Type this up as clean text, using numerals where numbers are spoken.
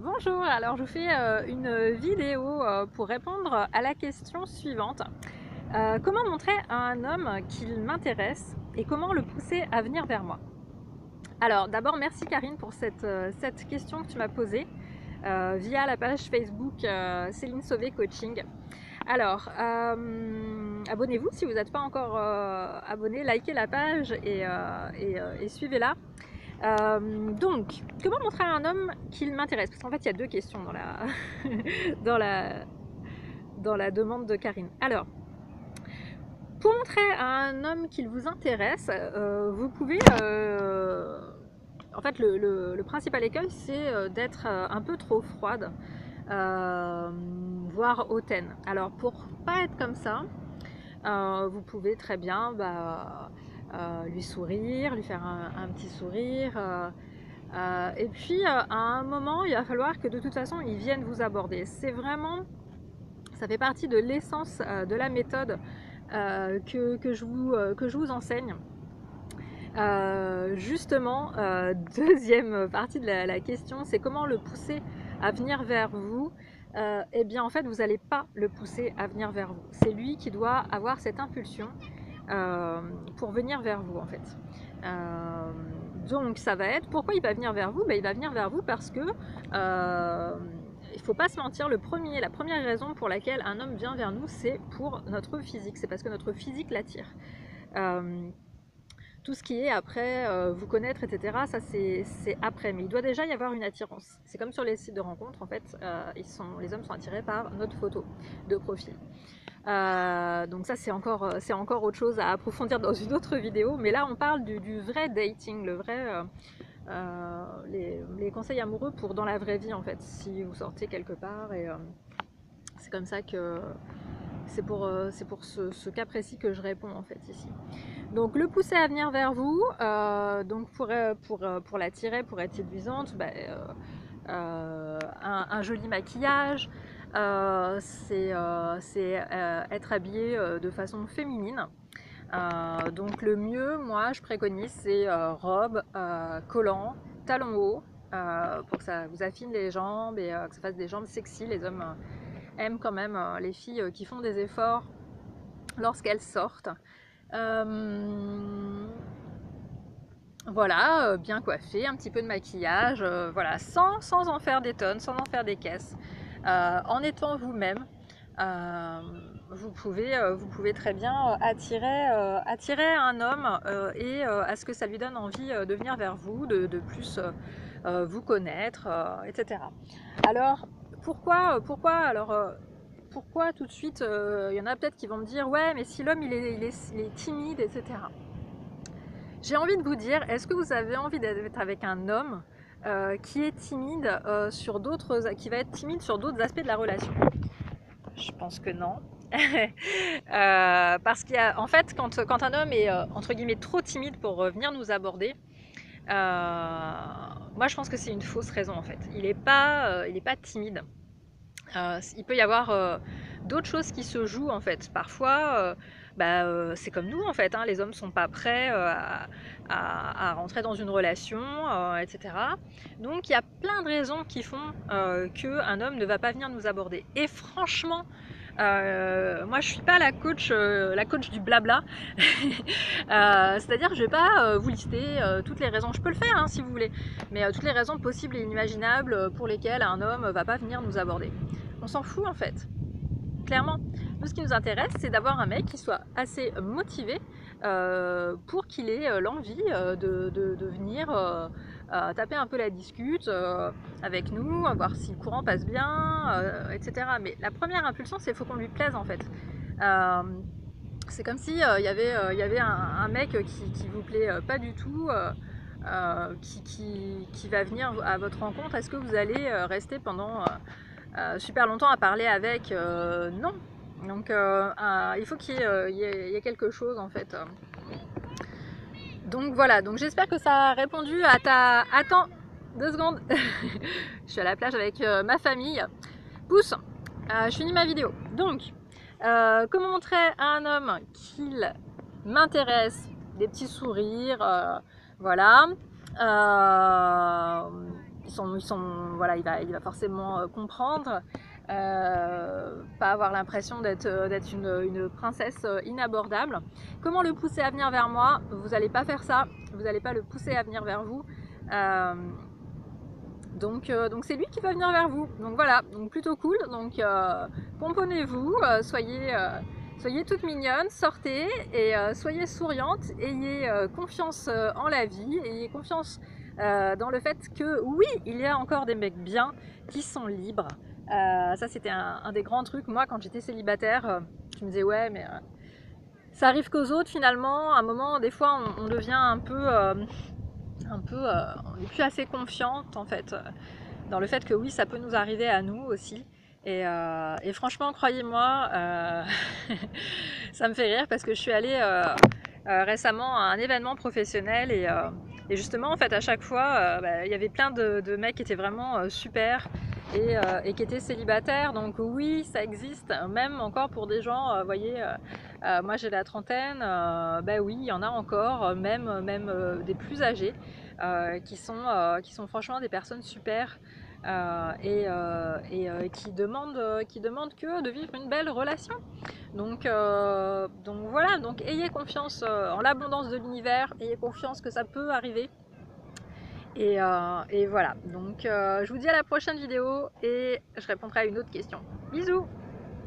Bonjour, alors je vous fais une vidéo pour répondre à la question suivante. Comment montrer à un homme qu'il m'intéresse et comment le pousser à venir vers moi? Alors d'abord merci Karine pour cette question que tu m'as posée via la page Facebook Céline Sauvé Coaching. Alors abonnez-vous si vous n'êtes pas encore abonné, likez la page et suivez-la. Donc, comment montrer à un homme qu'il m'intéresse? Parce qu'en fait, il y a deux questions dans la, dans la, dans la demande de Karine. Alors, pour montrer à un homme qu'il vous intéresse, vous pouvez... en fait, le principal écueil, c'est d'être un peu trop froide, voire hautaine. Alors, pour pas être comme ça, vous pouvez très bien lui sourire, lui faire un petit sourire. Et puis à un moment, il va falloir que de toute façon, ils viennent vous aborder. C'est vraiment, ça fait partie de l'essence de la méthode que je vous enseigne. Justement, deuxième partie de la question, c'est comment le pousser à venir vers vous. Eh bien, en fait, vous n'allez pas le pousser à venir vers vous. C'est lui qui doit avoir cette impulsion pour venir vers vous, en fait. Donc, ça va être, pourquoi il va venir vers vous? Ben, il va venir vers vous parce que il ne faut pas se mentir, la première raison pour laquelle un homme vient vers nous, c'est pour notre physique. C'est parce que notre physique l'attire. Tout ce qui est après, vous connaître, etc., ça c'est après. Mais il doit déjà y avoir une attirance. C'est comme sur les sites de rencontres, en fait, les hommes sont attirés par notre photo de profil. Donc ça c'est encore autre chose à approfondir dans une autre vidéo. Mais là on parle du vrai dating, le vrai... les conseils amoureux pour dans la vraie vie, en fait, si vous sortez quelque part. Et c'est comme ça que... C'est pour ce cas précis que je réponds, en fait, ici. Donc le pousser à venir vers vous, donc pour l'attirer, pour être séduisante, un joli maquillage, c'est être habillé de façon féminine. Donc le mieux, moi je préconise, c'est robe, collant, talons hauts, pour que ça vous affine les jambes et que ça fasse des jambes sexy. Les hommes aiment quand même les filles qui font des efforts lorsqu'elles sortent. Voilà, bien coiffé, un petit peu de maquillage, voilà, sans en faire des tonnes, sans en faire des caisses. En étant vous-même, vous pouvez très bien attirer un homme et à ce que ça lui donne envie de venir vers vous, de plus vous connaître, etc. Alors, pourquoi tout de suite, il y en a peut-être qui vont me dire, ouais, mais si l'homme il est timide, etc. J'ai envie de vous dire, est-ce que vous avez envie d'être avec un homme qui est timide qui va être timide sur d'autres aspects de la relation? Je pense que non. Parce qu'en fait, quand un homme est entre guillemets trop timide pour venir nous aborder, moi je pense que c'est une fausse raison en fait. Il est pas timide. Il peut y avoir d'autres choses qui se jouent en fait. Parfois, c'est comme nous en fait, hein, les hommes sont pas prêts à rentrer dans une relation, etc. Donc il y a plein de raisons qui font qu'un homme ne va pas venir nous aborder. Et franchement, moi je suis pas la coach du blabla. C'est-à-dire je vais pas vous lister toutes les raisons. Je peux le faire hein, si vous voulez, mais toutes les raisons possibles et inimaginables pour lesquelles un homme va pas venir nous aborder. On s'en fout en fait, clairement. Nous, ce qui nous intéresse, c'est d'avoir un mec qui soit assez motivé pour qu'il ait l'envie de venir taper un peu la discute avec nous, voir si le courant passe bien, etc. Mais la première impulsion, c'est qu'il faut qu'on lui plaise en fait. Euh, c'est comme si y avait un mec qui vous plaît pas du tout, qui va venir à votre rencontre. Est-ce que vous allez rester pendant super longtemps à parler avec? Non. Donc il faut qu'il y ait quelque chose en fait. Donc voilà, donc j'espère que ça a répondu à ta... Attends, 2 secondes. Je suis à la plage avec ma famille. Pousse, je finis ma vidéo. Donc, comment montrer à un homme qu'il m'intéresse? Des petits sourires, voilà. voilà, il va forcément comprendre, pas avoir l'impression d'être une princesse inabordable. Comment le pousser à venir vers moi? Vous n'allez pas faire ça, vous n'allez pas le pousser à venir vers vous. Donc c'est lui qui va venir vers vous. Donc voilà, donc plutôt cool. Donc pomponnez-vous, soyez toute mignonne, sortez et soyez souriante, ayez confiance en la vie, ayez confiance dans le fait que oui, il y a encore des mecs bien qui sont libres. Ça c'était un des grands trucs. Moi quand j'étais célibataire, je me disais ouais mais ça arrive qu'aux autres finalement. À un moment, des fois on devient un peu on n'est plus assez confiante en fait dans le fait que oui ça peut nous arriver à nous aussi et franchement croyez-moi ça me fait rire parce que je suis allée récemment à un événement professionnel et justement en fait à chaque fois il y avait plein de mecs qui étaient vraiment super et qui étaient célibataires, donc oui ça existe même encore pour des gens vous voyez moi j'ai la trentaine, bah oui il y en a encore même des plus âgés qui sont franchement des personnes super qui demandent que de vivre une belle relation. Donc voilà, donc ayez confiance en l'abondance de l'univers, ayez confiance que ça peut arriver. Et voilà, donc je vous dis à la prochaine vidéo et je répondrai à une autre question. Bisous!